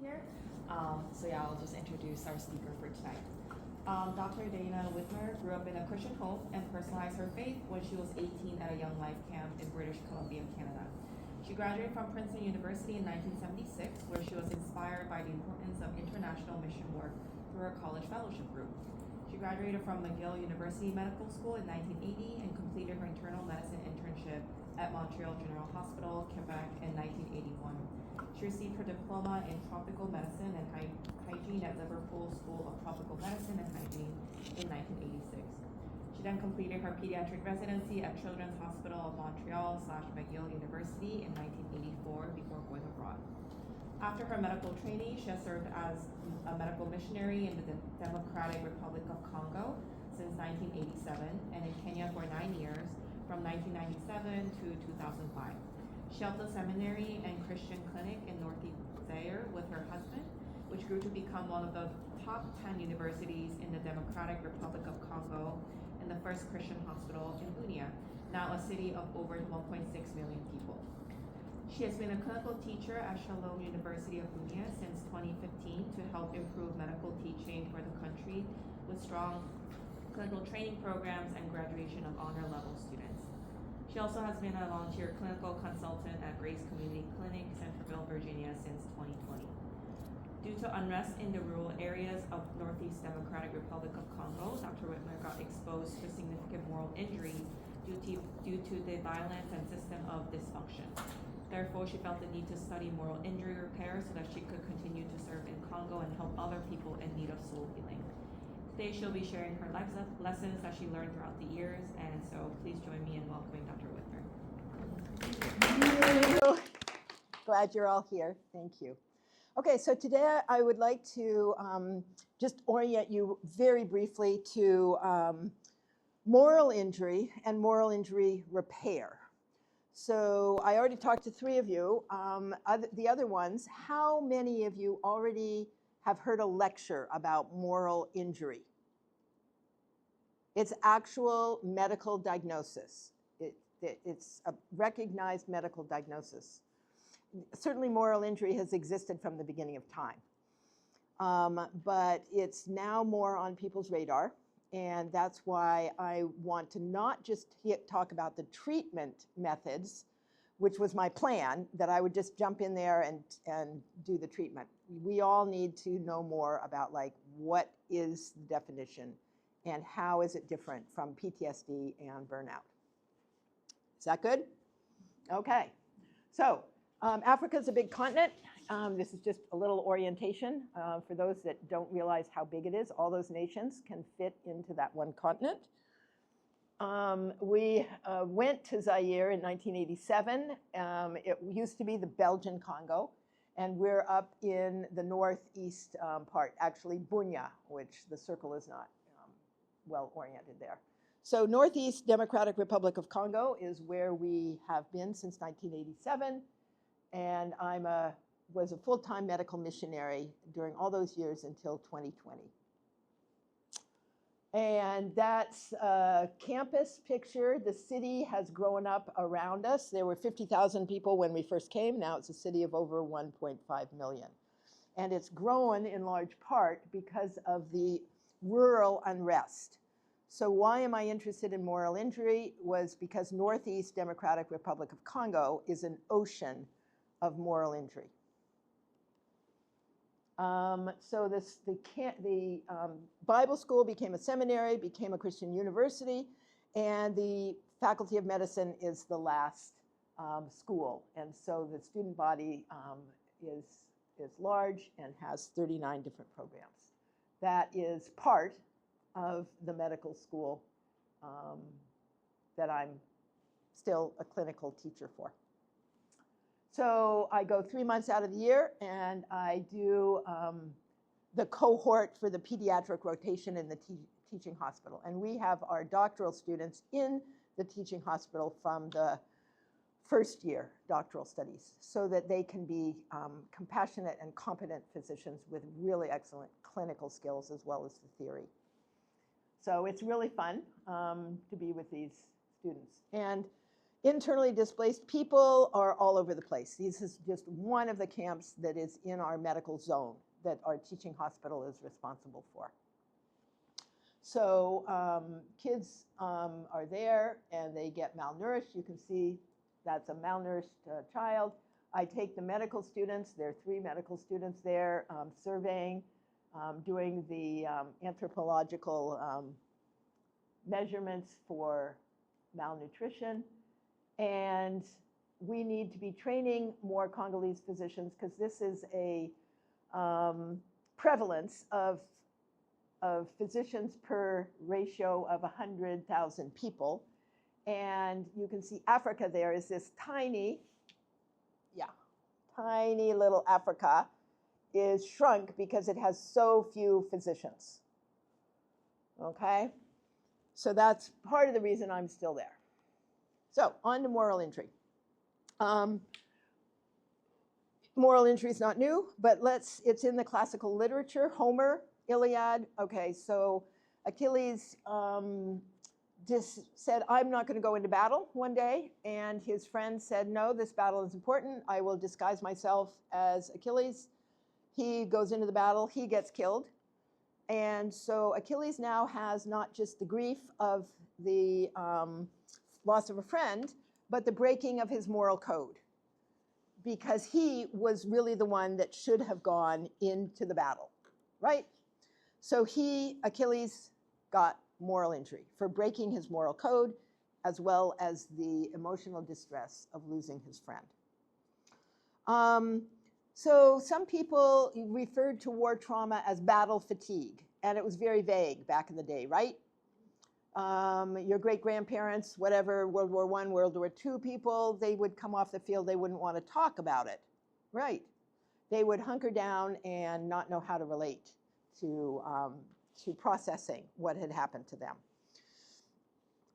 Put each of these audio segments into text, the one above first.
here. So yeah, I'll just introduce our speaker for tonight. Dr. Dana Witmer grew up in a Christian home and personalized her faith when she was 18 at a Young Life camp in British Columbia, Canada. She graduated from Princeton University in 1976, where she was inspired by the importance of international mission work through her college fellowship group. She graduated from McGill University Medical School in 1980 and completed her internal medicine internship at Montreal General Hospital, Quebec in 1981. She received her diploma in tropical medicine and hygiene at Liverpool School of Tropical Medicine and Hygiene in 1986. She then completed her pediatric residency at Children's Hospital of Montreal / McGill University in 1984 before going abroad. After her medical training, she has served as a medical missionary in the Democratic Republic of Congo since 1987 and in Kenya for 9 years from 1997 to 2005. She helped a seminary and Christian clinic in Northeast Zaire with her husband, which grew to become one of the top 10 universities in the Democratic Republic of Congo and the first Christian hospital in Bunia, now a city of over 1.6 million people. She has been a clinical teacher at Shalom University of Bunia since 2015 to help improve medical teaching for the country with strong clinical training programs and graduation of honor level students. She also has been a volunteer clinical consultant at Grace Community Clinic, Centerville, Virginia since 2020. Due to unrest in the rural areas of Northeast Democratic Republic of Congo, Dr. Witmer got exposed to significant moral injuries due to the violence and system of dysfunction. Therefore, she felt the need to study moral injury repair so that she could continue to serve in Congo and help other people in need of soul healing. Today, she'll be sharing her life lessons that she learned throughout the years, and so please join me in welcoming Dr. Witmer. Glad you're all here. Thank you. Okay, so today I would like to just orient you very briefly to moral injury and moral injury repair. So I already talked to 3 of you. The other ones, how many of you already have heard a lecture about moral injury? It's actual medical diagnosis. It's a recognized medical diagnosis. Certainly moral injury has existed from the beginning of time. But it's now more on people's radar. And that's why I want to not just talk about the treatment methods, which was my plan, that I would just jump in there and do the treatment. We all need to know more about like what is the definition and how is it different from PTSD and burnout. Is that good? Okay. So Africa is a big continent. This is just a little orientation for those that don't realize how big it is. All those nations can fit into that one continent. We went to Zaire in 1987. It used to be the Belgian Congo, and we're up in the northeast part, actually Bunia, which the circle is not well oriented there. So Northeast Democratic Republic of Congo is where we have been since 1987, and I was a full-time medical missionary during all those years until 2020. And that's a campus picture. The city has grown up around us. There were 50,000 people when we first came. Now it's a city of over 1.5 million. And it's grown in large part because of the rural unrest. So why am I interested in moral injury? Was because Northeast Democratic Republic of Congo is an ocean of moral injury. So the Bible school became a seminary, became a Christian university, and the Faculty of Medicine is the last school. And so the student body is large and has 39 different programs. That is part of the medical school that I'm still a clinical teacher for. So I go 3 months out of the year, and I do the cohort for the pediatric rotation in the teaching hospital. And we have our doctoral students in the teaching hospital from the first year doctoral studies so that they can be compassionate and competent physicians with really excellent clinical skills as well as the theory. So it's really fun to be with these students. And Internally displaced people are all over the place. This is just one of the camps that is in our medical zone that our teaching hospital is responsible for. So kids are there and they get malnourished. You can see that's a malnourished child. I take the medical students, there are 3 medical students there, surveying, doing the anthropological measurements for malnutrition. And we need to be training more Congolese physicians because this is a prevalence of physicians per ratio of 100,000 people. And you can see Africa there is this tiny little Africa is shrunk because it has so few physicians. Okay? So that's part of the reason I'm still there. So on to moral injury. Moral injury is not new, but it's in the classical literature, Homer, Iliad. Okay, so Achilles just said, I'm not going to go into battle one day. And his friend said, no, this battle is important. I will disguise myself as Achilles. He goes into the battle. He gets killed. And so Achilles now has not just the grief of the loss of a friend, but the breaking of his moral code, because he was really the one that should have gone into the battle, right? So Achilles, got moral injury for breaking his moral code, as well as the emotional distress of losing his friend. So some people referred to war trauma as battle fatigue, and it was very vague back in the day, right? Your great-grandparents, whatever, World War I, World War II people, they would come off the field, they wouldn't want to talk about it, right? They would hunker down and not know how to relate to processing what had happened to them.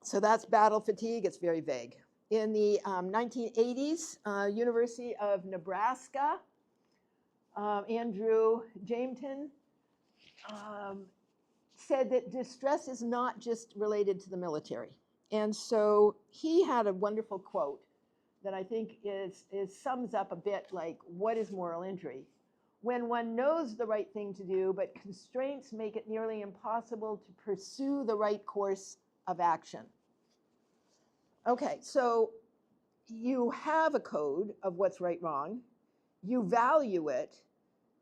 So that's battle fatigue, it's very vague. In the 1980s, University of Nebraska, Andrew Jameton said that distress is not just related to the military. And so he had a wonderful quote that I think sums up a bit like, what is moral injury? When one knows the right thing to do, but constraints make it nearly impossible to pursue the right course of action. Okay, so you have a code of what's right, wrong, you value it,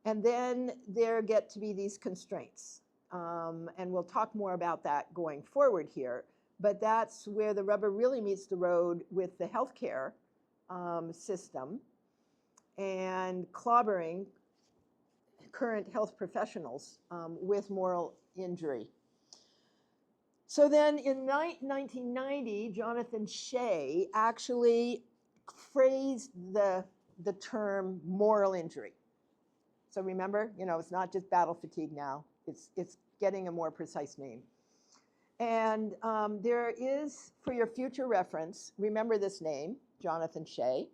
and then there get to be these constraints. And we'll talk more about that going forward here. But that's where the rubber really meets the road with the healthcare system and clobbering current health professionals with moral injury. So then in 1990, Jonathan Shea actually phrased the term moral injury. So remember, it's not just battle fatigue now. It's getting a more precise name. And there is, for your future reference, remember this name, Jonathan Shea,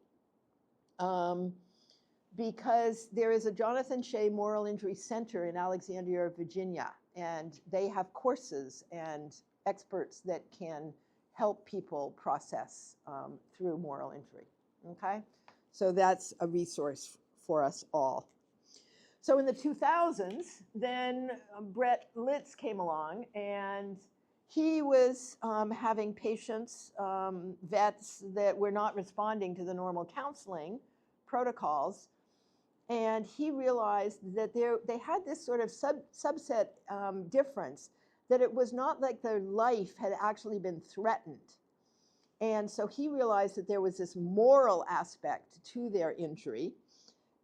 because there is a Jonathan Shea Moral Injury Center in Alexandria, Virginia, and they have courses and experts that can help people process through moral injury, okay? So that's a resource for us all. So in the 2000s, then Brett Litz came along, and he was having patients, vets that were not responding to the normal counseling protocols, and he realized that they had this sort of subset difference, that it was not like their life had actually been threatened. And so he realized that there was this moral aspect to their injury,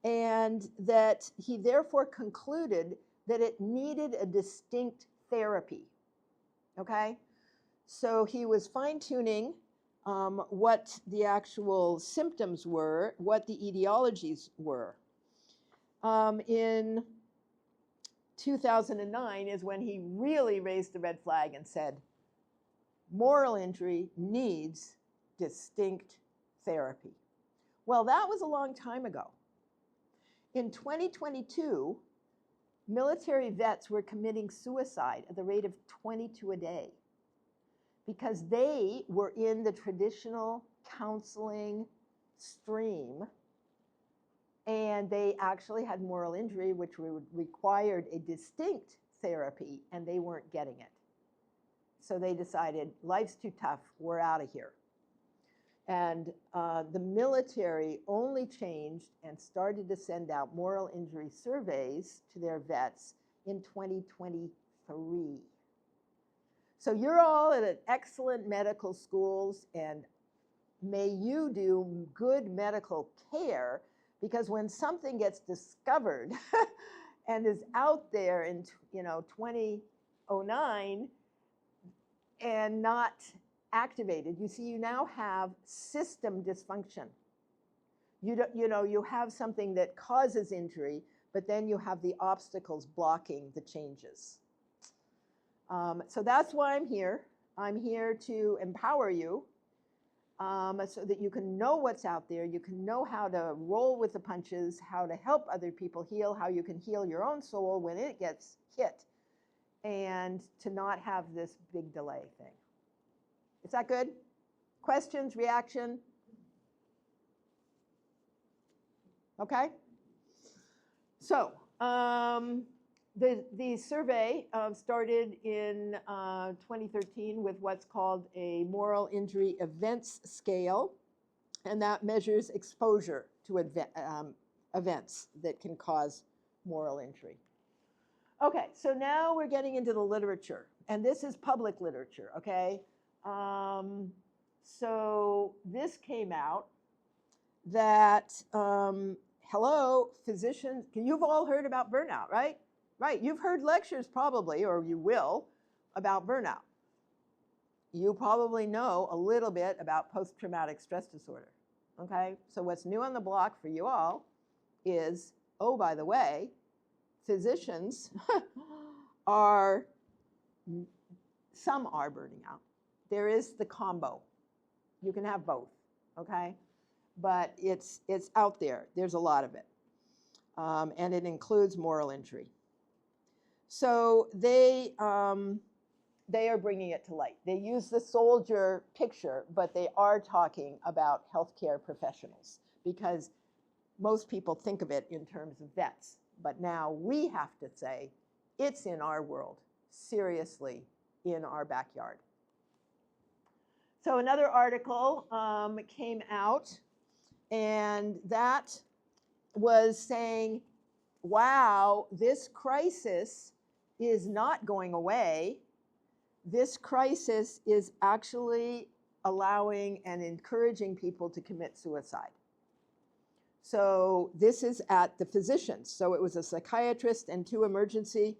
and that he therefore concluded that it needed a distinct therapy, okay? So he was fine-tuning what the actual symptoms were, what the etiologies were. In 2009 is when he really raised the red flag and said, moral injury needs distinct therapy. Well, that was a long time ago. In 2022, military vets were committing suicide at the rate of 22 a day because they were in the traditional counseling stream, and they actually had moral injury, which required a distinct therapy, and they weren't getting it. So they decided, life's too tough, we're out of here. And the military only changed and started to send out moral injury surveys to their vets in 2023. So you're all at excellent medical schools, and may you do good medical care, because when something gets discovered and is out there in 2009 and not activated, you see, you now have system dysfunction. You have something that causes injury, but then you have the obstacles blocking the changes. So that's why I'm here. I'm here to empower you so that you can know what's out there. You can know how to roll with the punches, how to help other people heal, how you can heal your own soul when it gets hit, and to not have this big delay thing. Is that good? Questions, reaction? Okay. So the survey started in 2013 with what's called a moral injury events scale, and that measures exposure to events that can cause moral injury. Okay, so now we're getting into the literature, and this is public literature, okay? So this came out that, hello, physicians, you've all heard about burnout, right? Right, you've heard lectures probably, or you will, about burnout. You probably know a little bit about post-traumatic stress disorder, okay? So what's new on the block for you all is, oh, by the way, physicians some are burning out. There is the combo. You can have both, okay? But it's out there. There's a lot of it. And it includes moral injury. So they are bringing it to light. They use the soldier picture, but they are talking about healthcare professionals, because most people think of it in terms of vets. But now we have to say, it's in our world, seriously, in our backyard. So another article came out, and that was saying, wow, this crisis is not going away. This crisis is actually allowing and encouraging people to commit suicide. So this is at the physicians. So it was a psychiatrist and 2 emergency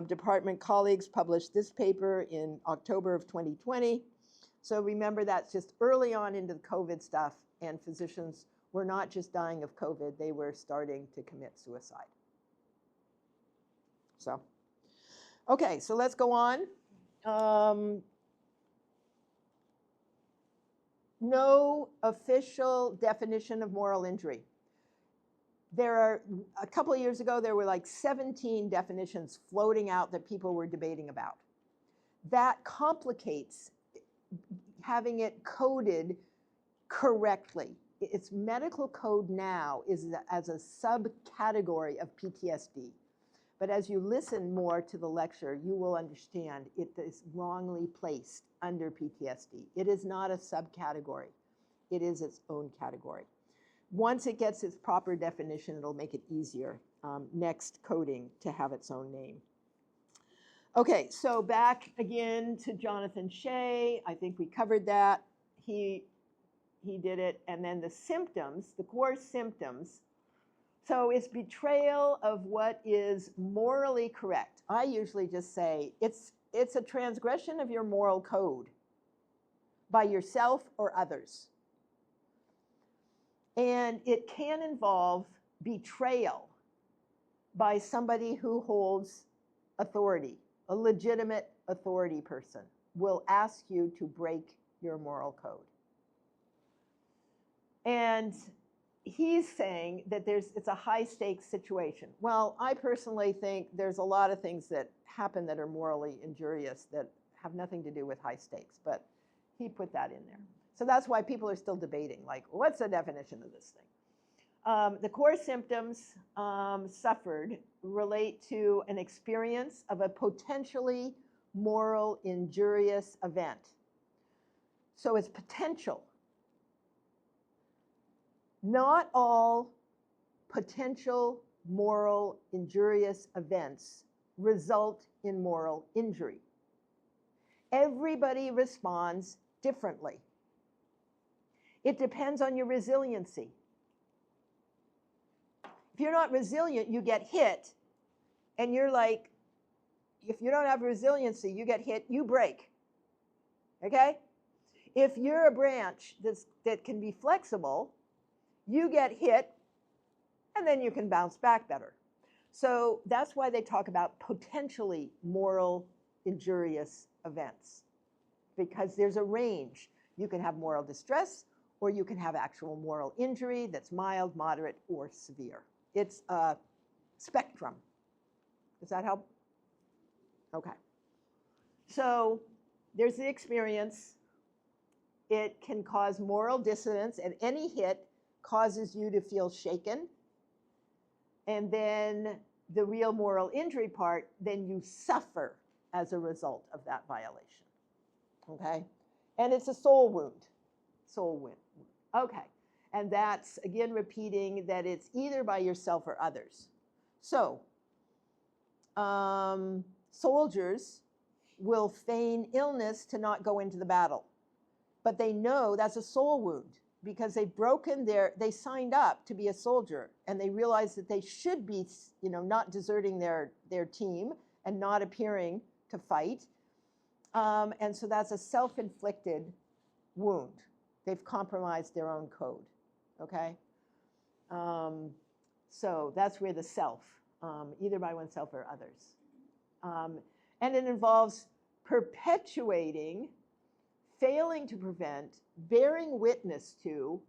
department colleagues published this paper in October of 2020. So remember, that's just early on into the COVID stuff, and physicians were not just dying of COVID, they were starting to commit suicide. So, okay, so let's go on. No official definition of moral injury. There are, a couple of years ago, there were like 17 definitions floating out that people were debating about. That complicates having it coded correctly. Its medical code now is as a subcategory of PTSD. But as you listen more to the lecture, you will understand it is wrongly placed under PTSD. It is not a subcategory. It is its own category. Once it gets its proper definition, it'll make it easier, next coding, to have its own name. Okay, so back again to Jonathan Shea. I think we covered that. He did it. And then the symptoms, the core symptoms. So it's betrayal of what is morally correct. I usually just say it's a transgression of your moral code by yourself or others. And it can involve betrayal by somebody who holds authority. A legitimate authority person will ask you to break your moral code. And he's saying that it's a high-stakes situation. Well, I personally think there's a lot of things that happen that are morally injurious that have nothing to do with high stakes, but he put that in there. So that's why people are still debating, like, what's the definition of this thing? The core symptoms suffered relate to an experience of a potentially moral injurious event. So it's potential. Not all potential moral injurious events result in moral injury. Everybody responds differently. It depends on your resiliency. If you're not resilient, you get hit, and you're like, if you don't have resiliency, you get hit, you break. Okay? If you're a branch that can be flexible, you get hit, and then you can bounce back better. So that's why they talk about potentially moral injurious events, because there's a range. You can have moral distress, or you can have actual moral injury that's mild, moderate, or severe. It's a spectrum. Does that help? Okay. So there's the experience. It can cause moral dissonance, and any hit causes you to feel shaken. And then the real moral injury part, then you suffer as a result of that violation. Okay? And it's a soul wound. Soul wound. Okay. And that's, again, repeating that it's either by yourself or others. So, soldiers will feign illness to not go into the battle. But they know that's a soul wound because they signed up to be a soldier, and they realize that they should be, not deserting their team and not appearing to fight. And so that's a self-inflicted wound. They've compromised their own code, okay? So that's where the self, either by oneself or others. And it involves perpetuating, failing to prevent, bearing witness to,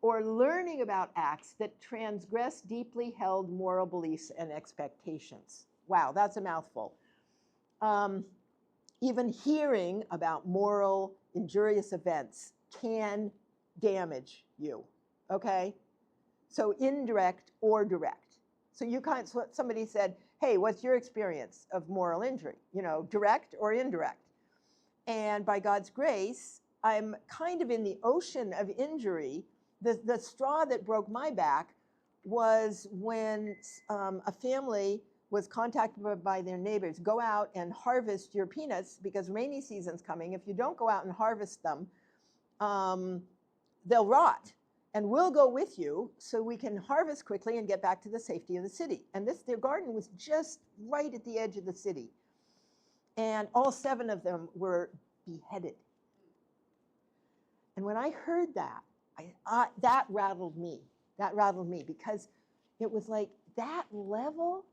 or learning about acts that transgress deeply held moral beliefs and expectations. Wow, that's a mouthful. Even hearing about moral injurious events can damage you, okay? So indirect or direct. So somebody said, hey, what's your experience of moral injury? Direct or indirect? And by God's grace, I'm kind of in the ocean of injury. The straw that broke my back was when a family was contacted by their neighbors, go out and harvest your peanuts because rainy season's coming. If you don't go out and harvest them, they'll rot. And we'll go with you so we can harvest quickly and get back to the safety of the city. And their garden was just right at the edge of the city. And all 7 of them were beheaded. And when I heard that, that rattled me. That rattled me because it was like that level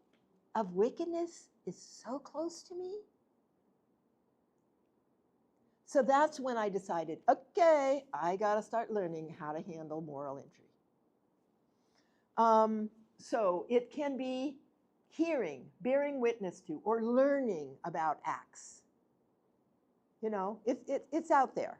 of wickedness is so close to me. So that's when I decided, okay, I got to start learning how to handle moral injury. So it can be hearing, bearing witness to, or learning about acts. It's out there.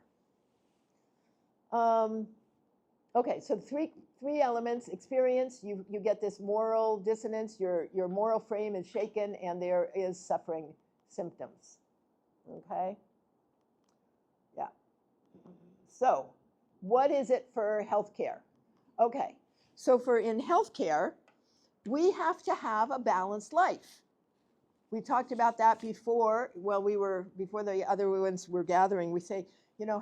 Okay, so three elements: experience. You get this moral dissonance. Your moral frame is shaken, and there is suffering symptoms. Okay. Yeah. So, what is it for healthcare? Okay. So in healthcare, we have to have a balanced life. We talked about that before. Well, before the other ones were gathering. We say,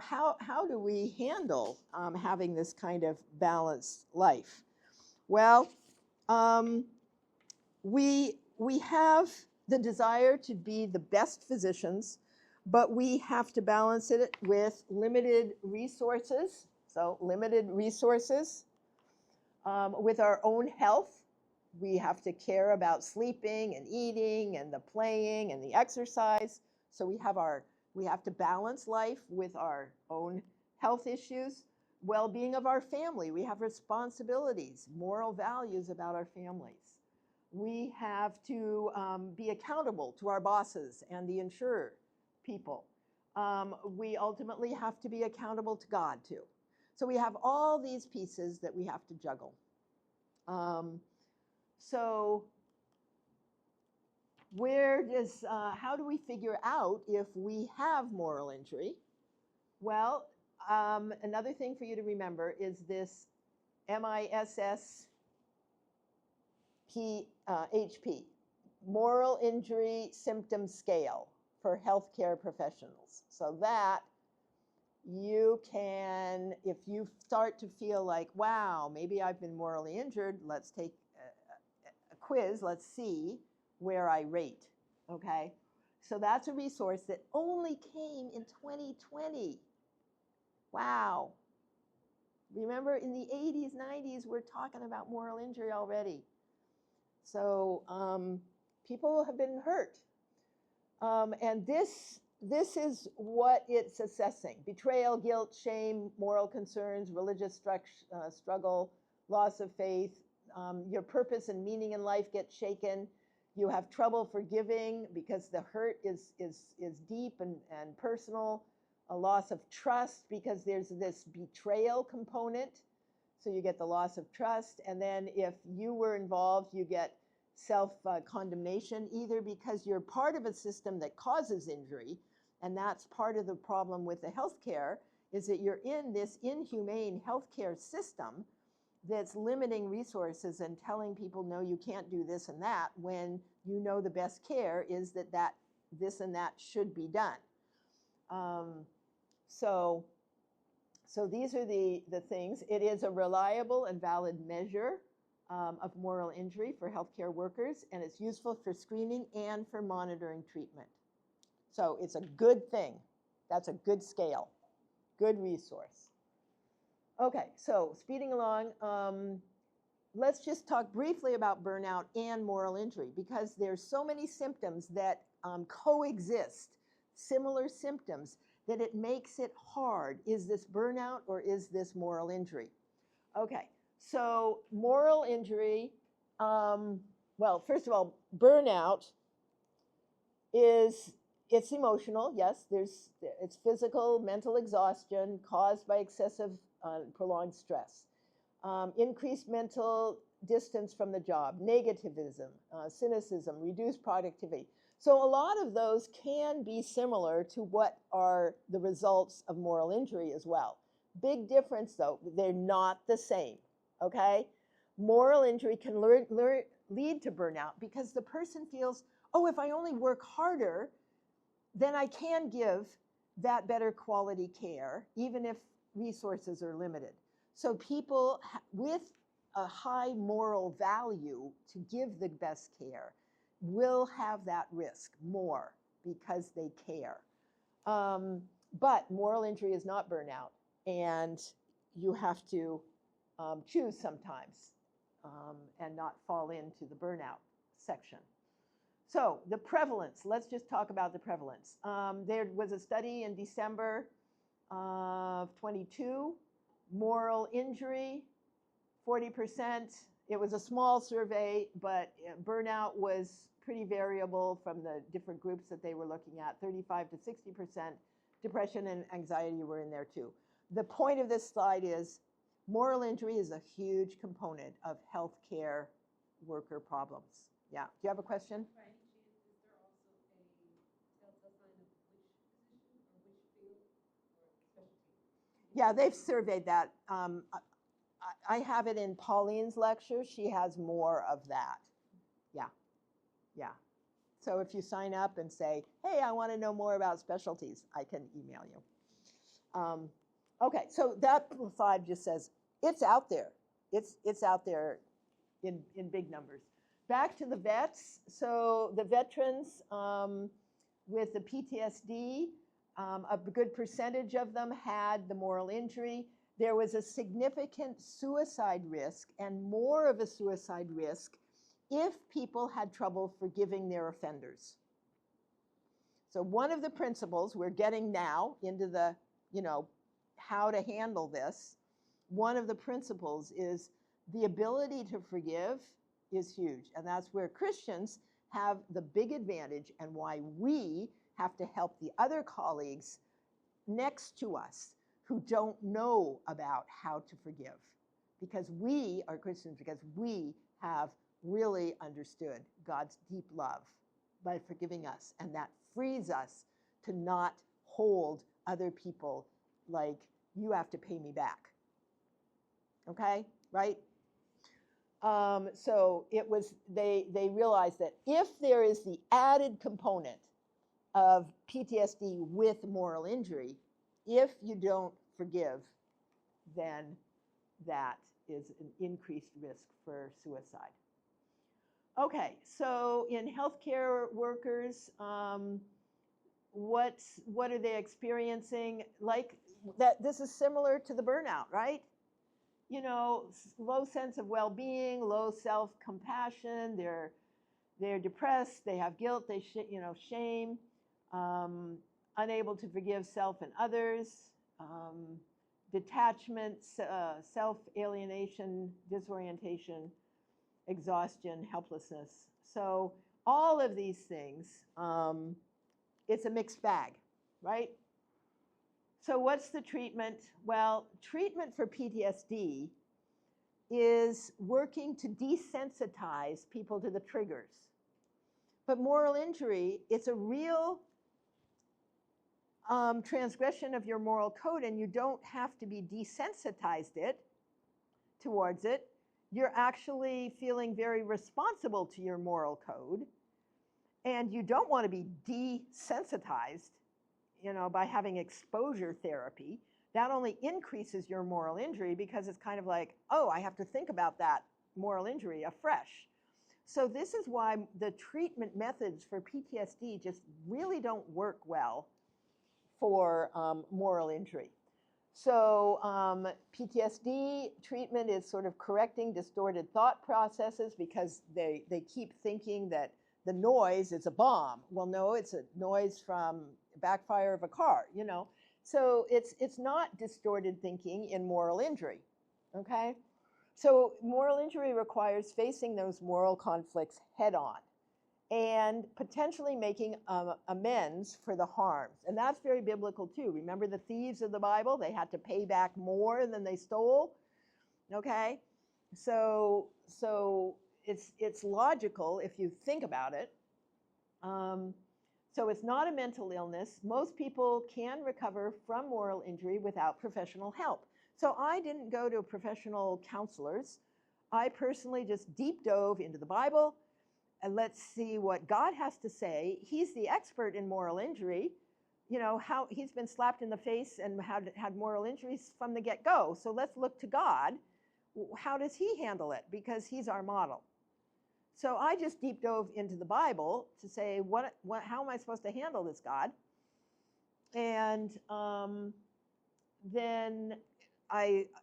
how do we handle having this kind of balanced life? Well, we have the desire to be the best physicians, but we have to balance it with limited resources. So limited resources with our own health. We have to care about sleeping and eating and the playing and the exercise. So we have to balance life with our own health issues, well-being of our family. We have responsibilities, moral values about our families. We have to be accountable to our bosses and the insurer people. we ultimately have to be accountable to God too. So we have all these pieces that we have to juggle. So how do we figure out if we have moral injury? Well, another thing for you to remember is this MISSP, Moral Injury Symptom Scale for healthcare professionals. So that you can, if you start to feel like, wow, maybe I've been morally injured, let's take a quiz, let's see where I rate, okay? So that's a resource that only came in 2020. Wow. Remember, in the 80s, 90s, we're talking about moral injury already. So people have been hurt. And this is what it's assessing: betrayal, guilt, shame, moral concerns, religious struggle, loss of faith. Your purpose and meaning in life get shaken. You have trouble forgiving because the hurt is deep and personal. A loss of trust because there's this betrayal component. So you get the loss of trust. And then if you were involved, you get self-condemnation, either because you're part of a system that causes injury, and that's part of the problem with the healthcare, is that you're in this inhumane healthcare system that's limiting resources and telling people, no, you can't do this and that, when you know the best care is that this and that should be done. So these are the things. It is a reliable and valid measure of moral injury for healthcare workers, and it's useful for screening and for monitoring treatment. So it's a good thing. That's a good scale, good resource. Okay, so speeding along, let's just talk briefly about burnout and moral injury, because there's so many symptoms that coexist, similar symptoms, that it makes it hard. Is this burnout or is this moral injury? Okay, so moral injury, well, first of all, burnout it's emotional, yes. It's physical, mental exhaustion caused by excessive prolonged stress. Increased mental distance from the job, negativism, cynicism, reduced productivity. So a lot of those can be similar to what are the results of moral injury as well. Big difference though, they're not the same, okay? Moral injury can lead to burnout because the person feels, oh, if I only work harder, then I can give that better quality care, even if resources are limited. So people with a high moral value to give the best care will have that risk more because they care. But moral injury is not burnout, and you have to choose sometimes and not fall into the burnout section. So the prevalence, let's just talk about the prevalence. There was a study in December of 22, moral injury, 40%. It was a small survey, but burnout was pretty variable from the different groups that they were looking at. 35 to 60%. Depression and anxiety were in there too. The point of this slide is moral injury is a huge component of healthcare worker problems. Yeah, do you have a question? By any chance, is there also a telltale sign of which position or which field or specialty? Yeah, they've surveyed that. I have it in Pauline's lecture. She has more of that. Yeah, yeah. So if you sign up and say, hey, I want to know more about specialties, I can email you. Okay, so that slide just says, it's out there. It's out there in big numbers. Back to the vets. So the veterans with the PTSD, a good percentage of them had the moral injury. There was a significant suicide risk and more of a suicide risk if people had trouble forgiving their offenders. So one of the principles we're getting now into the, how to handle this, one of the principles is the ability to forgive is huge. And that's where Christians have the big advantage and why we have to help the other colleagues next to us who don't know about how to forgive, because we are Christians, because we have really understood God's deep love by forgiving us, and that frees us to not hold other people like, you have to pay me back. Okay, right? So it was, they realized that if there is the added component of PTSD with moral injury, if you don't forgive, then that is an increased risk for suicide. Okay, so in healthcare workers, what are they experiencing? Like that, this is similar to the burnout, right? You know, low sense of well-being, low self-compassion. They're depressed. They have guilt. They shame. Unable to forgive self and others. Detachment, self-alienation, disorientation, exhaustion, helplessness. So all of these things, it's a mixed bag, right? So what's the treatment? Well, treatment for PTSD is working to desensitize people to the triggers. But moral injury, it's a real transgression of your moral code, and you don't have to be desensitized towards it. You're actually feeling very responsible to your moral code, and you don't want to be desensitized, by having exposure therapy. That only increases your moral injury, because it's kind of like, oh, I have to think about that moral injury afresh. So this is why the treatment methods for PTSD just really don't work well for moral injury. So PTSD treatment is sort of correcting distorted thought processes, because they keep thinking that the noise is a bomb. Well, no, it's a noise from backfire of a car, So it's not distorted thinking in moral injury, okay? So moral injury requires facing those moral conflicts head on and potentially making amends for the harms. And that's very biblical too. Remember the thieves of the Bible? They had to pay back more than they stole, okay? So it's logical if you think about it. So it's not a mental illness. Most people can recover from moral injury without professional help. So I didn't go to professional counselors. I personally just deep dove into the Bible, and let's see what God has to say. He's the expert in moral injury. How he's been slapped in the face and had moral injuries from the get-go. So let's look to God. How does he handle it? Because he's our model. So I just deep dove into the Bible to say, how am I supposed to handle this, God? And then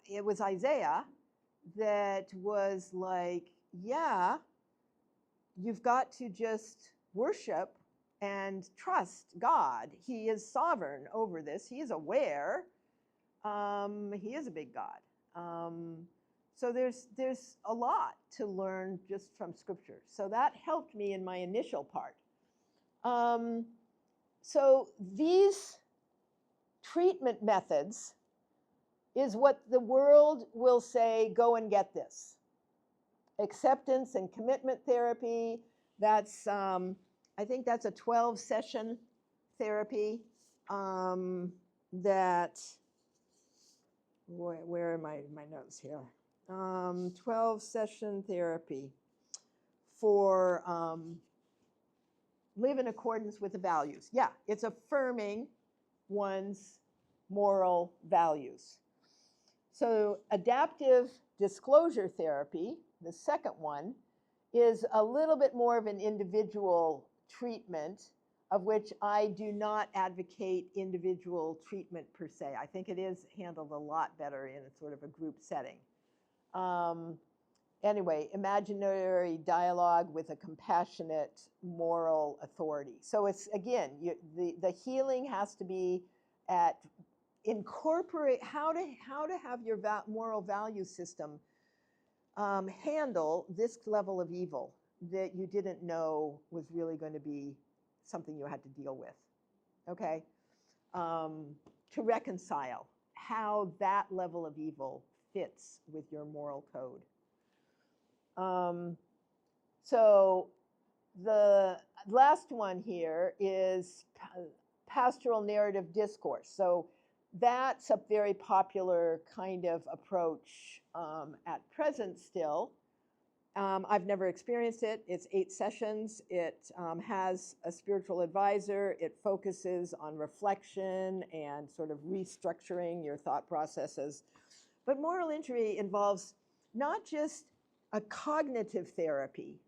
it was Isaiah that was like, yeah, you've got to just worship and trust God. He is sovereign over this. He is aware. He is a big God. So there's a lot to learn just from Scripture. So that helped me in my initial part. So these treatment methods is what the world will say, go and get this. Acceptance and commitment therapy, that's, I think that's a 12-session therapy that, where are my notes here? 12-session therapy for live in accordance with the values. Yeah, it's affirming one's moral values. So adaptive disclosure therapy, the second one, is a little bit more of an individual treatment, of which I do not advocate individual treatment per se. I think it is handled a lot better in a sort of a group setting. Anyway, imaginary dialogue with a compassionate moral authority. So it's, again, the healing has to be at incorporate how to have your moral value system handle this level of evil that you didn't know was really going to be something you had to deal with. Okay? to reconcile how that level of evil fits with your moral code. So the last one here is pastoral narrative discourse. So that's a very popular kind of approach at present still. I've never experienced it. It's 8 sessions. It has a spiritual advisor. It focuses on reflection and sort of restructuring your thought processes. But moral injury involves not just a cognitive therapy.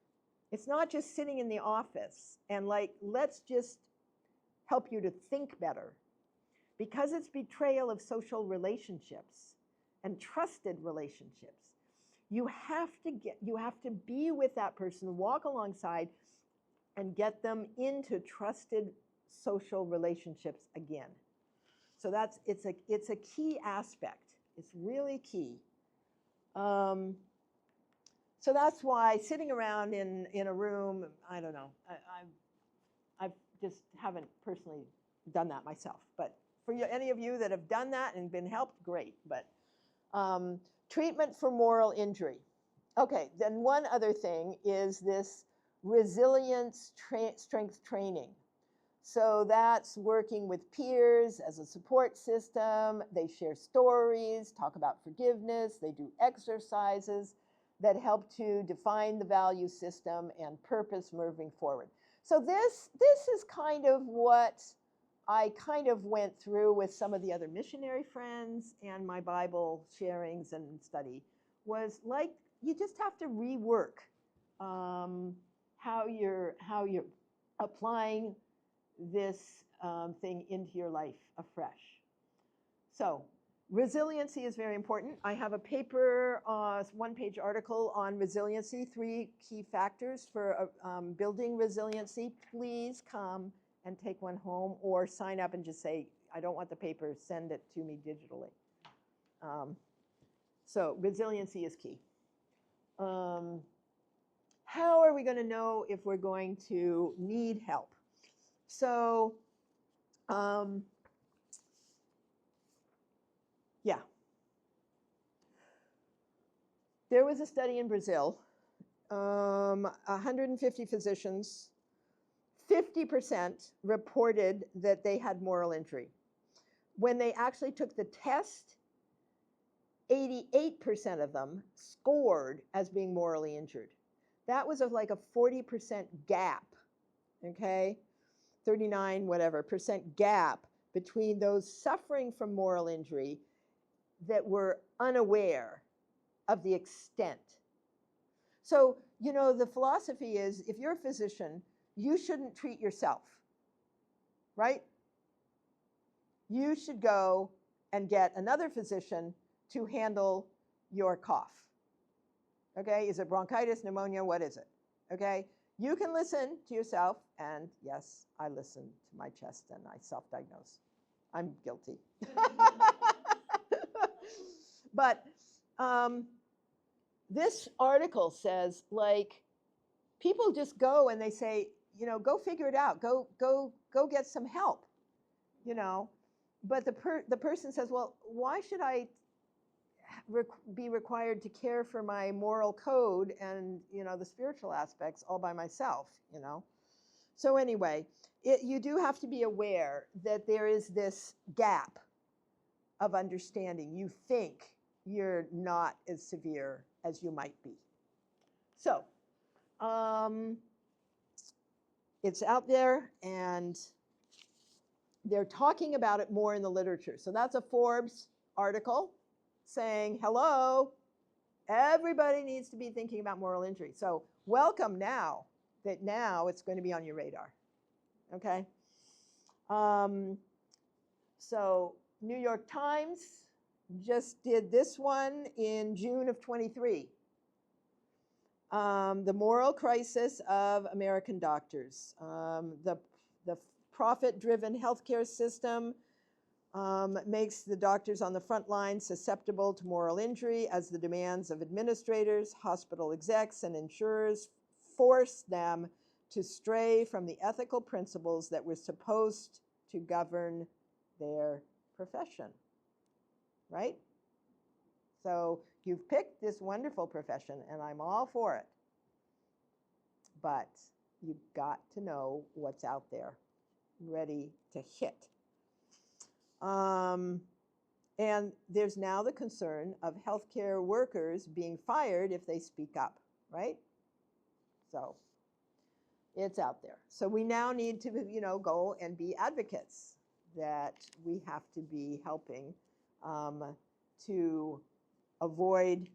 It's not just sitting in the office and like, let's just help you to think better. Because it's betrayal of social relationships and trusted relationships. You have to be with that person, walk alongside, and get them into trusted social relationships again. So it's a key aspect. It's really key. So that's why sitting around in a room, I don't know. I just haven't personally done that myself. But for any of you that have done that and been helped, great. But treatment for moral injury. Okay, then one other thing is this resilience strength training. So that's working with peers as a support system. They share stories, talk about forgiveness. They do exercises that help to define the value system and purpose moving forward. So this is kind of what I kind of went through with some of the other missionary friends and my Bible sharings and study, was like you just have to rework how you're applying this thing into your life afresh. So resiliency is very important. I have a paper, one-page article on resiliency, 3 key factors for building resiliency. Please come and take one home or sign up and just say, I don't want the paper, send it to me digitally. So resiliency is key. How are we going to know if we're going to need help? So, yeah. There was a study in Brazil, 150 physicians, 50% reported that they had moral injury. When they actually took the test, 88% of them scored as being morally injured. That was like a 40% gap, okay? 39 whatever percent gap between those suffering from moral injury that were unaware of the extent. So, you know, the philosophy is if you're a physician, you shouldn't treat yourself, right? You should go and get another physician to handle your cough. Okay, is it bronchitis, pneumonia, what is it? Okay, you can listen to yourself, and yes, I listen to my chest and I self-diagnose. I'm guilty. But this article says, like, people just go and they say, you know, go figure it out. Go get some help, you know. But the person says, well, why should I be required to care for my moral code and, you know, the spiritual aspects all by myself, you know? So anyway, you do have to be aware that there is this gap of understanding. You think you're not as severe as you might be. So, it's out there, and they're talking about it more in the literature. So that's a Forbes article saying, hello, everybody needs to be thinking about moral injury. So welcome now that now it's going to be on your radar, okay? So New York Times just did this one in June of 23. The moral crisis of American doctors. The profit-driven healthcare system makes the doctors on the front line susceptible to moral injury as the demands of administrators, hospital execs, and insurers force them to stray from the ethical principles that were supposed to govern their profession, right? So you've picked this wonderful profession, and I'm all for it. But you've got to know what's out there ready to hit. And there's now the concern of healthcare workers being fired if they speak up, right? So it's out there. So we now need to, go and be advocates, that we have to be helping to avoid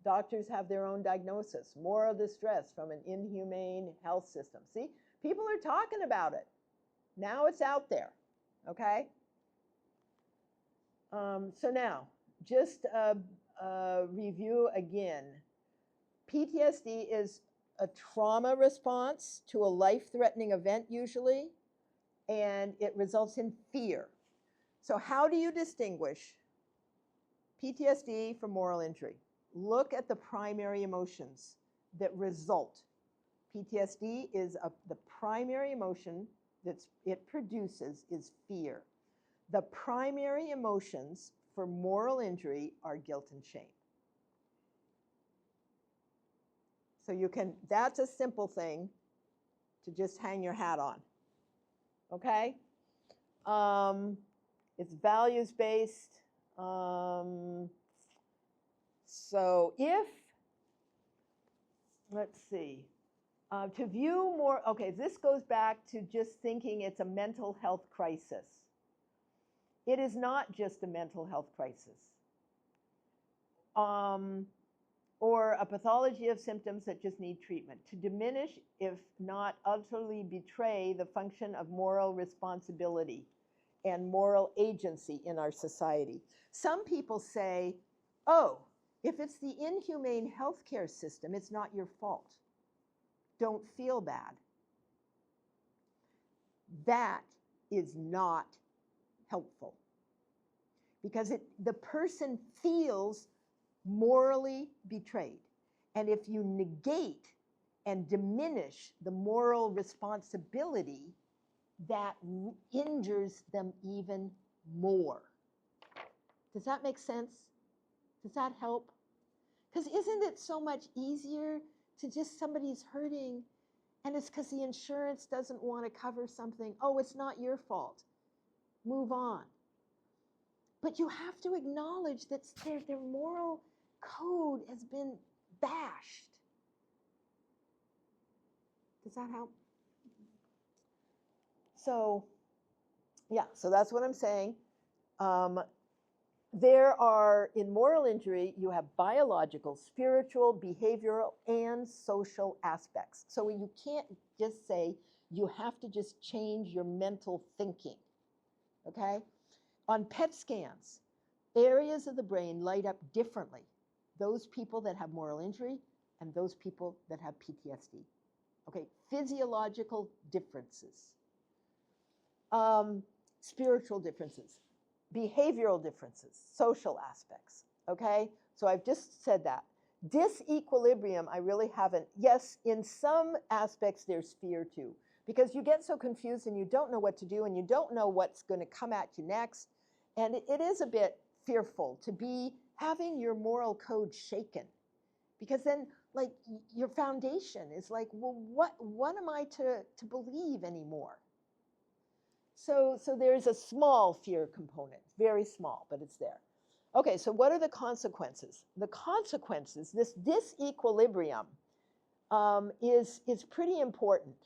doctors have their own diagnosis, moral distress from an inhumane health system. See, people are talking about it. Now it's out there, okay? So now, just a review again. PTSD is a trauma response to a life-threatening event usually, and it results in fear. So how do you distinguish PTSD from moral injury? Look at the primary emotions that result. PTSD is the primary emotion that it produces is fear. The primary emotions for moral injury are guilt and shame. So that's a simple thing to just hang your hat on, okay? It's values-based. So if, let's see, to view more, okay, this goes back to just thinking it's a mental health crisis. It is not just a mental health crisis. Or a pathology of symptoms that just need treatment. To diminish, if not utterly betray, the function of moral responsibility and moral agency in our society. Some people say, oh, if it's the inhumane healthcare system, it's not your fault. Don't feel bad. That is not helpful, because the person feels morally betrayed. And if you negate and diminish the moral responsibility, that injures them even more. Does that make sense? Does that help? Because isn't it so much easier to just somebody's hurting and it's because the insurance doesn't want to cover something? Oh, it's not your fault. Move on. But you have to acknowledge that their moral code has been bashed. Does that help? So, yeah, so that's what I'm saying. There are, in moral injury, you have biological, spiritual, behavioral, and social aspects. So you can't just say you have to just change your mental thinking, okay? On PET scans, areas of the brain light up differently. Those people that have moral injury and those people that have PTSD. Okay, physiological differences. Spiritual differences. Behavioral differences, social aspects, okay? So I've just said that. Disequilibrium, I really haven't. Yes, in some aspects there's fear too, because you get so confused and you don't know what to do and you don't know what's going to come at you next. And it is a bit fearful to be having your moral code shaken, because then like your foundation is like, well, what am I to believe anymore? So there's a small fear component, very small, but it's there. Okay, so what are the consequences? The consequences, this disequilibrium is pretty important,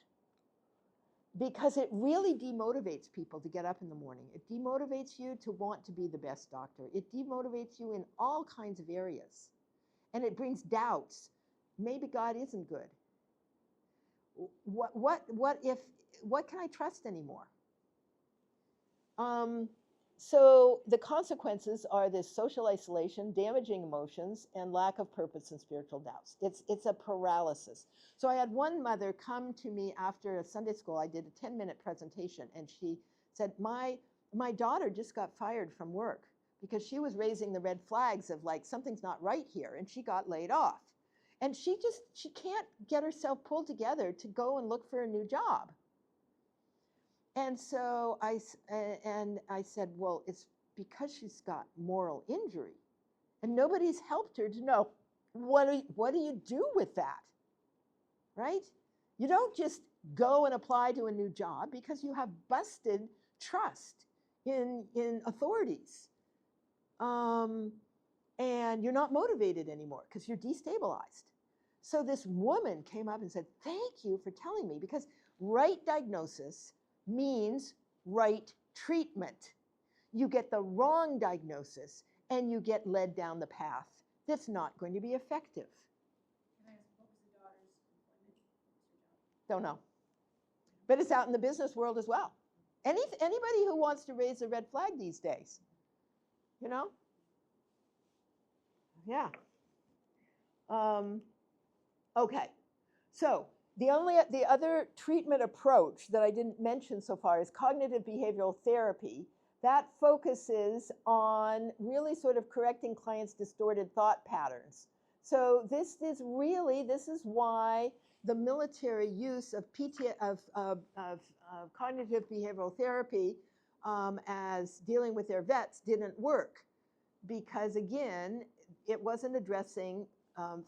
because it really demotivates people to get up in the morning. It demotivates you to want to be the best doctor. It demotivates you in all kinds of areas. And it brings doubts. Maybe God isn't good. What can I trust anymore? So the consequences are this social isolation, damaging emotions, and lack of purpose and spiritual doubts. It's a paralysis. So I had one mother come to me after a Sunday school. I did a 10-minute presentation, and she said, my daughter just got fired from work because she was raising the red flags of like, something's not right here, and she got laid off. And she can't get herself pulled together to go and look for a new job. And so I said, well, it's because she's got moral injury. And nobody's helped her to know, what do you do with that, right? You don't just go and apply to a new job because you have busted trust in authorities. And you're not motivated anymore because you're destabilized. So this woman came up and said, thank you for telling me, because right diagnosis means right treatment. You get the wrong diagnosis and you get led down the path that's not going to be effective. Can I ask, what was the daughter's employment? Don't know. But it's out in the business world as well. Anybody who wants to raise a red flag these days, you know? Yeah. Okay. So the other treatment approach that I didn't mention so far is cognitive behavioral therapy. That focuses on really sort of correcting clients' distorted thought patterns. So this is why the military use of cognitive behavioral therapy as dealing with their vets didn't work, because again, it wasn't addressing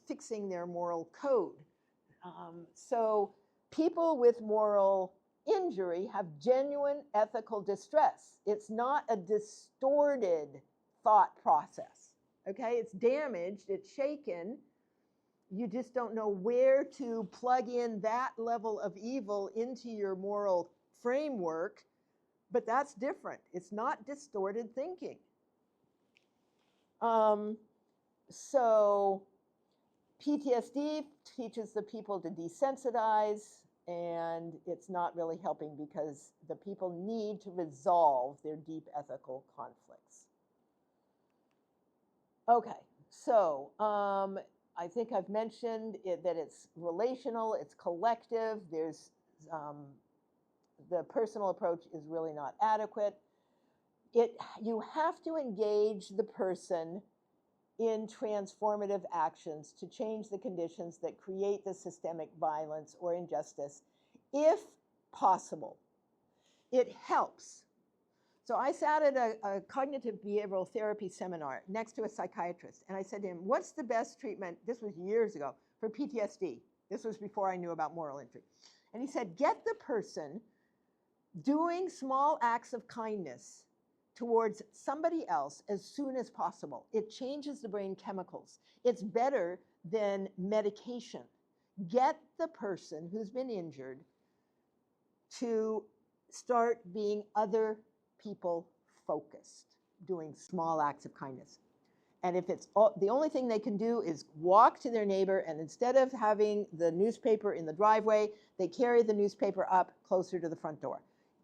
fixing their moral code. So people with moral injury have genuine ethical distress. It's not a distorted thought process, okay? It's damaged, it's shaken. You just don't know where to plug in that level of evil into your moral framework, but that's different. It's not distorted thinking. So PTSD teaches the people to desensitize, and it's not really helping because the people need to resolve their deep ethical conflicts. Okay, so I think I've mentioned that it's relational, it's collective. There's the personal approach is really not adequate. You have to engage the person in transformative actions to change the conditions that create the systemic violence or injustice, if possible. It helps. So I sat at a cognitive behavioral therapy seminar next to a psychiatrist, and I said to him, what's the best treatment, this was years ago, for PTSD? This was before I knew about moral injury. And he said, get the person doing small acts of kindness towards somebody else as soon as possible. It changes the brain chemicals. It's better than medication. Get the person who's been injured to start being other people focused, doing small acts of kindness. And if it's the only thing they can do is walk to their neighbor, and instead of having the newspaper in the driveway, they carry the newspaper up closer to the front door.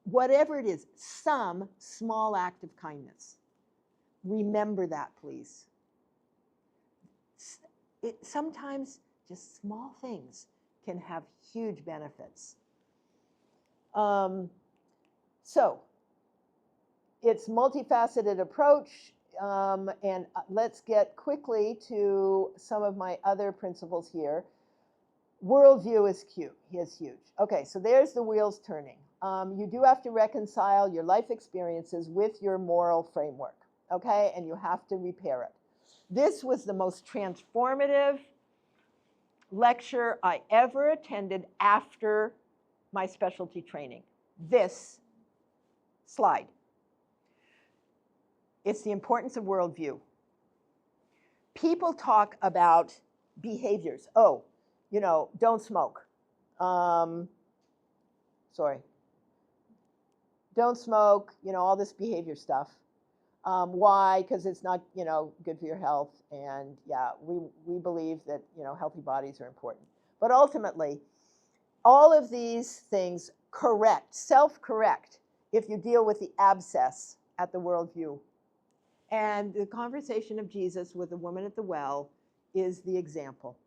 Whatever it is, some small act of kindness. Remember that, please. Sometimes just small things can have huge benefits. So it's multifaceted approach, and let's get quickly to some of my other principles here. Worldview is huge. Okay, so there's the wheels turning. You do have to reconcile your life experiences with your moral framework, okay? And you have to repair it. This was the most transformative lecture I ever attended after my specialty training. This slide. It's the importance of worldview. People talk about behaviors. Oh, you know, don't smoke. Don't smoke, you know, all this behavior stuff. Why? Because it's not, you know, good for your health. And yeah, we believe that, you know, healthy bodies are important. But ultimately, all of these things self-correct, if you deal with the abscess at the worldview. And the conversation of Jesus with the woman at the well is the example.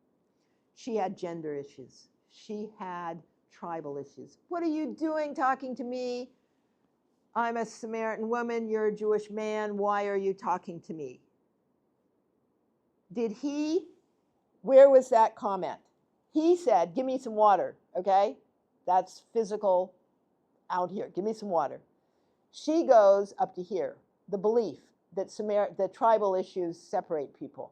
She had gender issues. She had tribal issues. What are you doing talking to me? I'm a Samaritan woman, you're a Jewish man, why are you talking to me? Where was that comment? He said, give me some water, okay? That's physical out here. Give me some water. She goes up to here. The belief that the tribal issues separate people.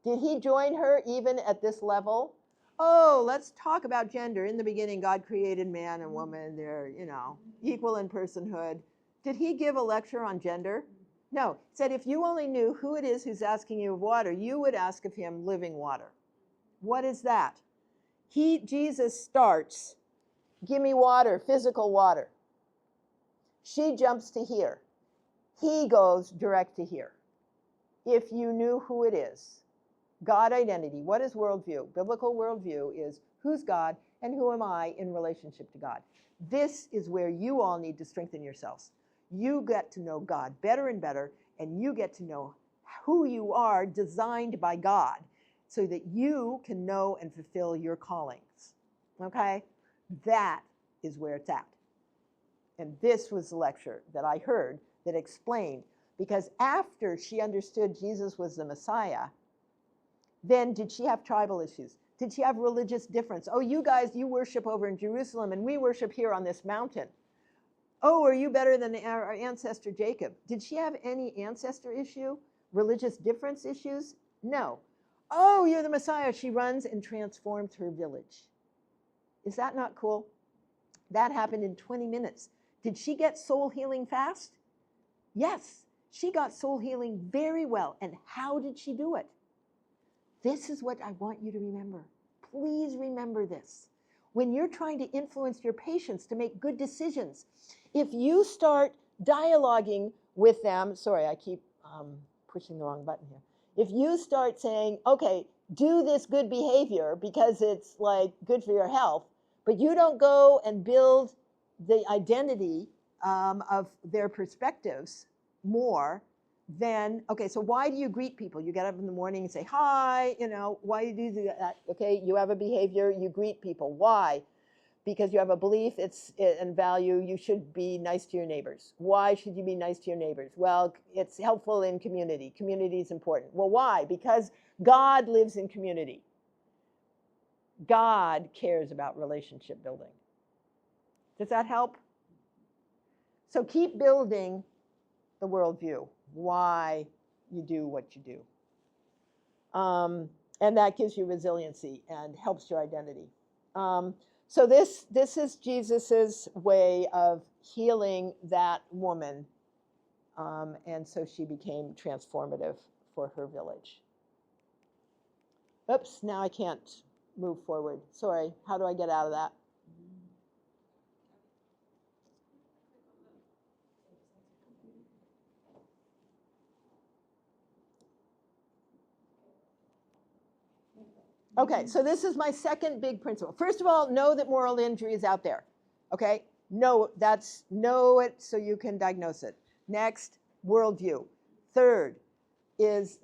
Did he join her even at this level? Oh, let's talk about gender. In the beginning, God created man and woman. They're, equal in personhood. Did he give a lecture on gender? No. He said, if you only knew who it is who's asking you of water, you would ask of him living water. What is that? Jesus starts, give me water, physical water. She jumps to here. He goes direct to here. If you knew who it is. God identity. What is worldview? Biblical worldview is who's God and who am I in relationship to God. This is where you all need to strengthen yourselves. You get to know God better and better, and you get to know who you are designed by God so that you can know and fulfill your callings. Okay? That is where it's at. And this was the lecture that I heard that explained, because after she understood Jesus was the Messiah, then did she have tribal issues? Did she have religious difference? Oh, you guys, you worship over in Jerusalem and we worship here on this mountain. Oh, are you better than our ancestor Jacob? Did she have any ancestor issue? Religious difference issues? No. Oh, you're the Messiah. She runs and transforms her village. Is that not cool? That happened in 20 minutes. Did she get soul healing fast? Yes, she got soul healing very well. And how did she do it? This is what I want you to remember. Please remember this. When you're trying to influence your patients to make good decisions, if you start dialoguing with them, sorry, I keep pushing the wrong button here. If you start saying, okay, do this good behavior because it's like good for your health, but you don't go and build the identity of their perspectives more, then, okay, so why do you greet people? You get up in the morning and say, hi, why do you do that? Okay, you have a behavior, you greet people. Why? Because you have a belief and value, you should be nice to your neighbors. Why should you be nice to your neighbors? Well, it's helpful in community. Community is important. Well, why? Because God lives in community. God cares about relationship building. Does that help? So keep building the worldview, why you do what you do. And that gives you resiliency and helps your identity. So this is Jesus's way of healing that woman. And so she became transformative for her village. Oops, now I can't move forward. Sorry, how do I get out of that? Okay, so this is my second big principle. First of all, know that moral injury is out there. Okay, know it so you can diagnose it. Next, worldview. Third is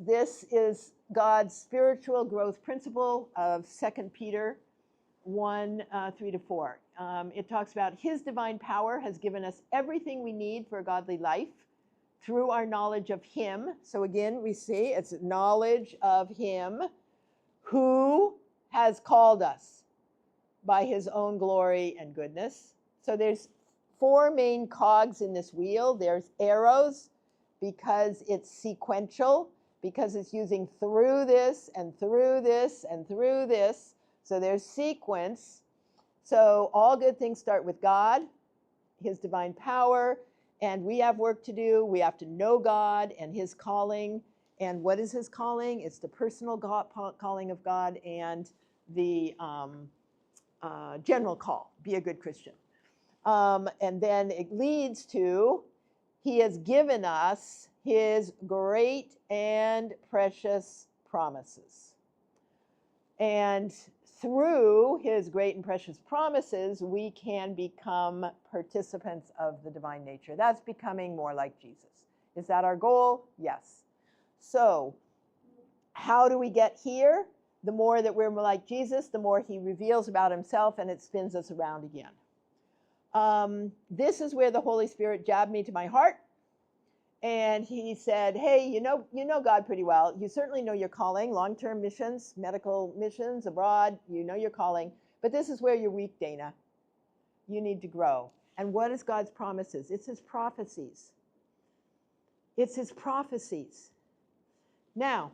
God's spiritual growth principle of 2 Peter 1, 3-4. It talks about his divine power has given us everything we need for a godly life through our knowledge of him. So again, we see it's knowledge of him who has called us by his own glory and goodness. So there's 4 main cogs in this wheel. There's arrows because it's sequential, because it's using through this and through this and through this. So there's sequence. So all good things start with God, his divine power, and we have work to do. We have to know God and his calling. And what is his calling? It's the personal calling of God and the general call, be a good Christian. And then it leads to, he has given us his great and precious promises. And through his great and precious promises, we can become participants of the divine nature. That's becoming more like Jesus. Is that our goal? Yes. So, how do we get here? The more that we're more like Jesus, the more he reveals about himself, and it spins us around again. This is where the Holy Spirit jabbed me to my heart. And he said, hey, you know God pretty well. You certainly know your calling, long-term missions, medical missions abroad. You know your calling. But this is where you're weak, Dana. You need to grow. And what is God's promises? It's his prophecies. It's his prophecies. Now,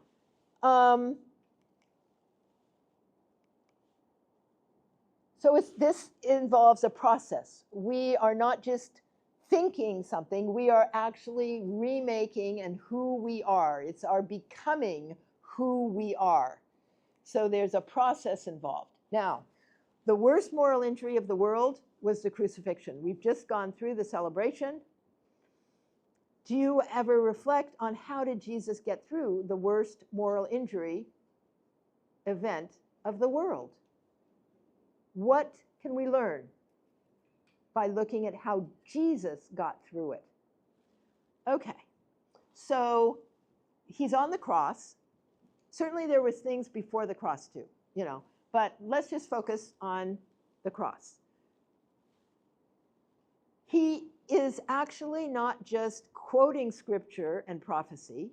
this involves a process. We are not just thinking something, we are actually remaking and who we are. It's our becoming who we are. So there's a process involved. Now, the worst moral injury of the world was the crucifixion. We've just gone through the celebration. Do you ever reflect on how did Jesus get through the worst moral injury event of the world? What can we learn by looking at how Jesus got through it? Okay, so he's on the cross. Certainly there was things before the cross too, but let's just focus on the cross. He is actually not just quoting scripture and prophecy.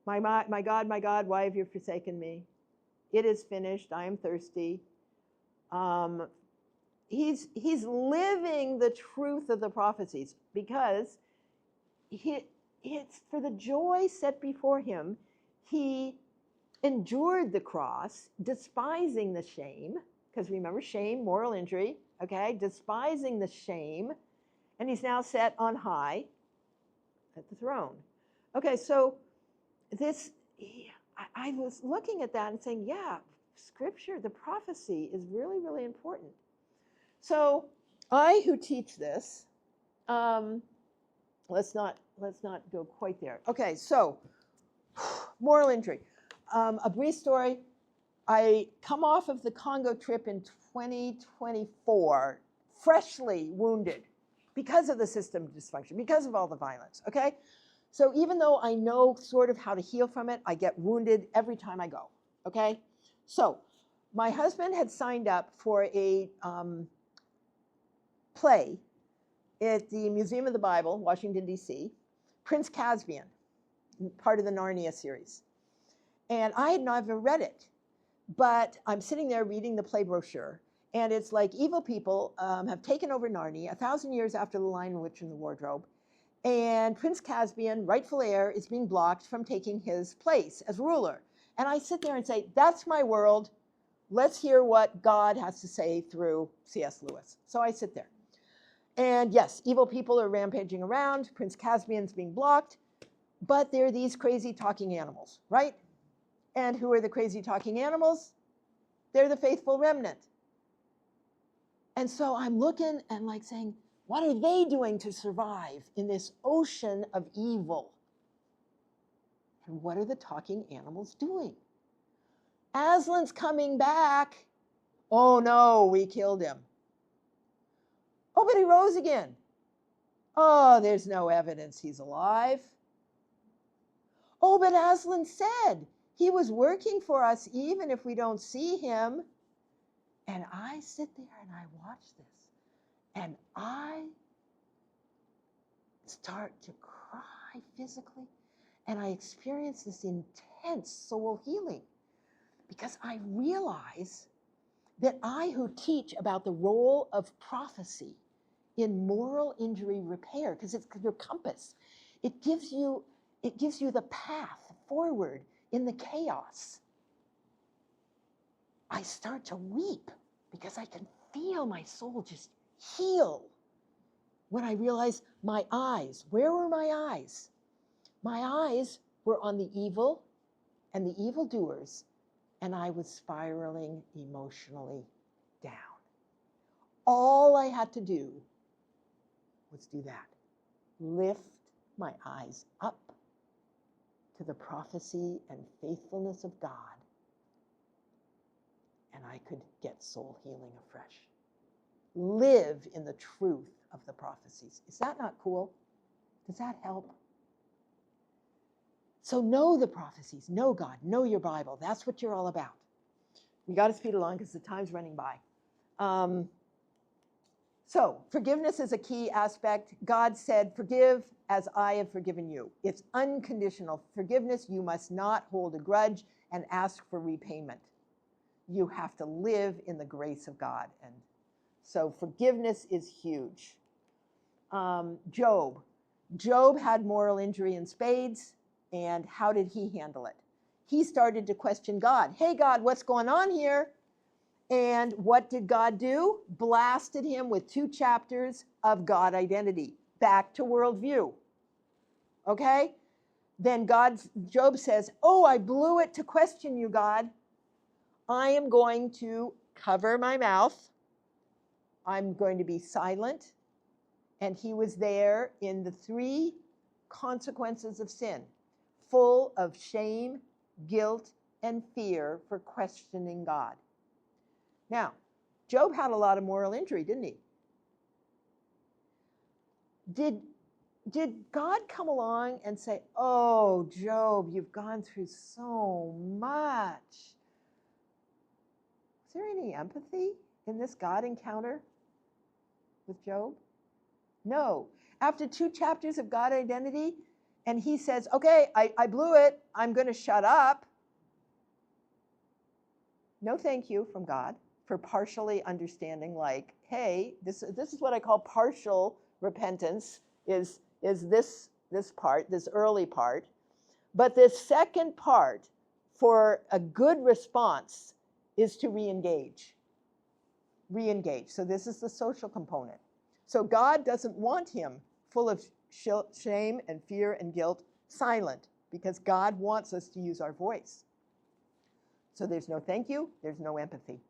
My God, why have you forsaken me? It is finished. I am thirsty. He's living the truth of the prophecies because it's for the joy set before him. He endured the cross, despising the shame, because remember, shame, moral injury, okay, despising the shame, and he's now set on high at the throne. Okay, so I was looking at that and saying, yeah, scripture, the prophecy is really, really important. So I who teach this, let's not go quite there. Okay, so moral injury. A brief story. I come off of the Congo trip in 2024, freshly wounded because of the system dysfunction, because of all the violence, okay? So even though I know sort of how to heal from it, I get wounded every time I go, okay? So my husband had signed up for a play at the Museum of the Bible, Washington, D.C., Prince Caspian, part of the Narnia series. And I had never read it, but I'm sitting there reading the play brochure, and it's like evil people have taken over Narnia 1,000 years after The Lion, Witch, and the Wardrobe, and Prince Caspian, rightful heir, is being blocked from taking his place as ruler. And I sit there and say, that's my world. Let's hear what God has to say through C.S. Lewis. So I sit there. And yes, evil people are rampaging around. Prince Caspian's being blocked. But there are these crazy talking animals, right? And who are the crazy talking animals? They're the faithful remnant. And so I'm looking and like saying, what are they doing to survive in this ocean of evil? And what are the talking animals doing? Aslan's coming back. Oh no, we killed him. Oh, but he rose again. Oh, there's no evidence he's alive. Oh, but Aslan said he was working for us even if we don't see him. And I sit there and I watch this. And I start to cry physically. And I experience this intense soul healing. Because I realize that I who teach about the role of prophecy in moral injury repair, because it's your compass, it gives you the path forward in the chaos. I start to weep because I can feel my soul just heal when I realize my eyes, where were my eyes? My eyes were on the evil and the evildoers, and I was spiraling emotionally down. All I had to do was do that. Lift my eyes up to the prophecy and faithfulness of God, and I could get soul healing afresh. Live in the truth of the prophecies. Is that not cool? Does that help? So know the prophecies, know God, know your Bible. That's what you're all about. We got to speed along because the time's running by. So forgiveness is a key aspect. God said, forgive as I have forgiven you. It's unconditional forgiveness. You must not hold a grudge and ask for repayment. You have to live in the grace of God. And So forgiveness is huge. Job. Job had moral injury in spades, and how did he handle it? He started to question God. Hey, God, what's going on here? And what did God do? Blasted him with 2 chapters of God identity, back to worldview. Okay? Then Job says, oh, I blew it to question you, God. I am going to cover my mouth. I'm going to be silent. And he was there in the 3 consequences of sin, full of shame, guilt, and fear for questioning God. Now, Job had a lot of moral injury, didn't he? Did God come along and say, oh, Job, you've gone through so much? Is there any empathy in this God encounter with Job? No. After 2 chapters of God identity, and he says, okay, I blew it. I'm going to shut up. No thank you from God for partially understanding, like, hey, this is what I call partial repentance, is this part, this early part. But this second part, for a good response, is to re-engage. Re-engage. So this is the social component. So God doesn't want him full of shame and fear and guilt, silent, because God wants us to use our voice. So there's no thank you, there's no empathy.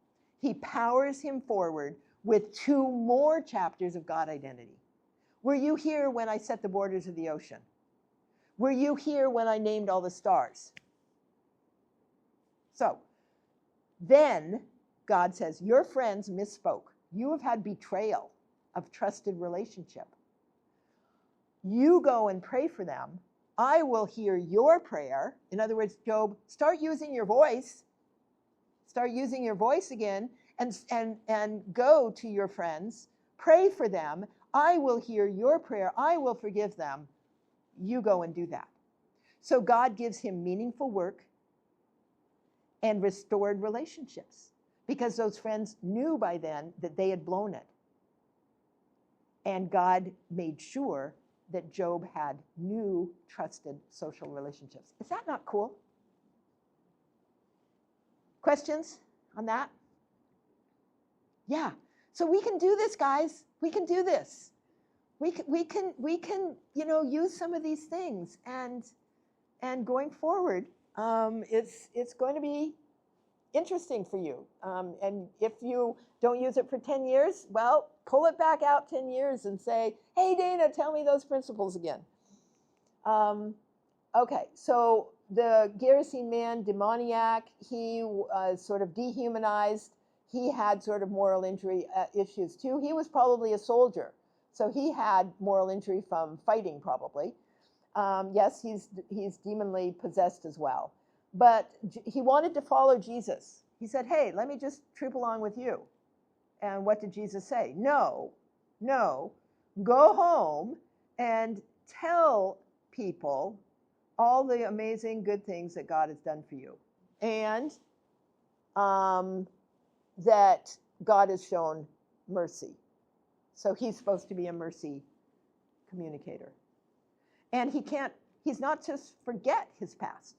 He powers him forward with 2 more chapters of God identity. Were you here when I set the borders of the ocean? Were you here when I named all the stars? So then God says, your friends misspoke. You have had betrayal of trusted relationship. You go and pray for them. I will hear your prayer. In other words, Job, start using your voice. Start using your voice again and go to your friends. Pray for them. I will hear your prayer. I will forgive them. You go and do that. So God gives him meaningful work and restored relationships, because those friends knew by then that they had blown it. And God made sure that Job had new, trusted social relationships. Is that not cool? Questions on that? Yeah. So we can do this, guys. We can do this. We can use some of these things, and going forward, it's going to be interesting for you. And if you don't use it for 10 years, well, pull it back out 10 years and say, hey, Dana, tell me those principles again. Okay, so the Gerasene man, demoniac, he was sort of dehumanized. He had sort of moral injury issues too. He was probably a soldier, so he had moral injury from fighting probably. Yes, he's demonly possessed as well. But he wanted to follow Jesus. He said, hey, let me just troop along with you. And what did Jesus say? No, go home and tell people all the amazing good things that God has done for you. And that God has shown mercy. So he's supposed to be a mercy communicator. And he's not to forget his past.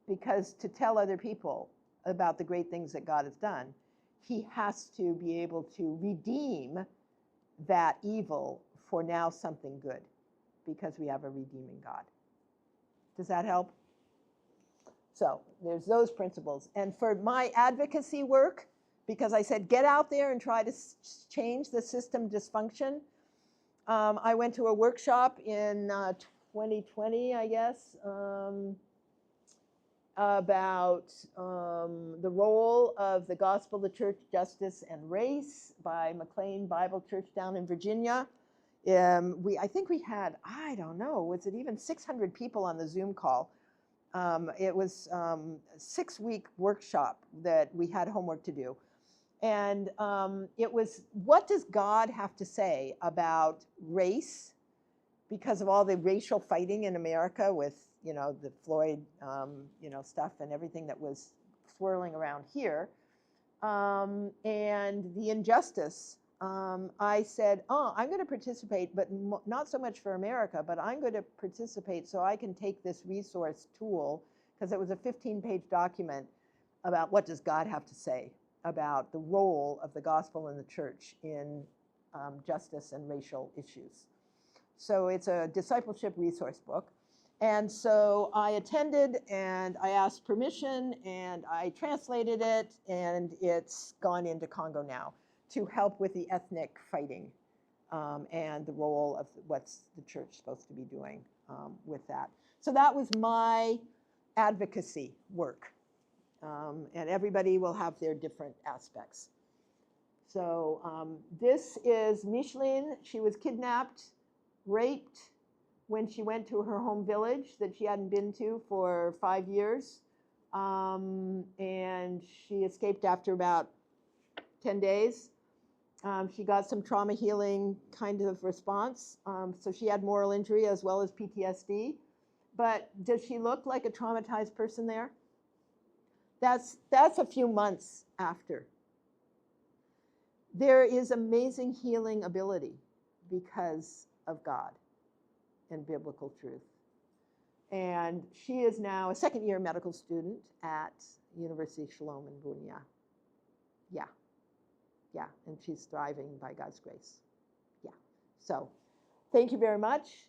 Because to tell other people about the great things that God has done, he has to be able to redeem that evil for now something good, because we have a redeeming God. Does that help? So there's those principles. And for my advocacy work, because I said get out there and try to change the system dysfunction, I went to a workshop in 2020, I guess, about the role of the gospel, the church, justice, and race by McLean Bible Church down in Virginia. I think we had, I don't know, was it even 600 people on the Zoom call? It was a 6-week workshop that we had homework to do. And it was, what does God have to say about race? Because of all the racial fighting in America with, the Floyd, stuff and everything that was swirling around here. and the injustice, I said, oh, I'm going to participate, but not so much for America, but I'm going to participate so I can take this resource tool, because it was a 15-page document about what does God have to say about the role of the gospel in the church in justice and racial issues. So it's a discipleship resource book. And so I attended and I asked permission and I translated it, and it's gone into Congo now to help with the ethnic fighting and the role of what's the church supposed to be doing with that. So that was my advocacy work. And everybody will have their different aspects. So this is Micheline. She was kidnapped, raped when she went to her home village that she hadn't been to for 5 years. And she escaped after about 10 days. She got some trauma healing kind of response. So she had moral injury as well as PTSD. But does she look like a traumatized person there? That's a few months after. There is amazing healing ability because of God and biblical truth. And she is now a second-year medical student at University Shalom in Bunia. Yeah, and she's thriving by God's grace. Yeah, so thank you very much.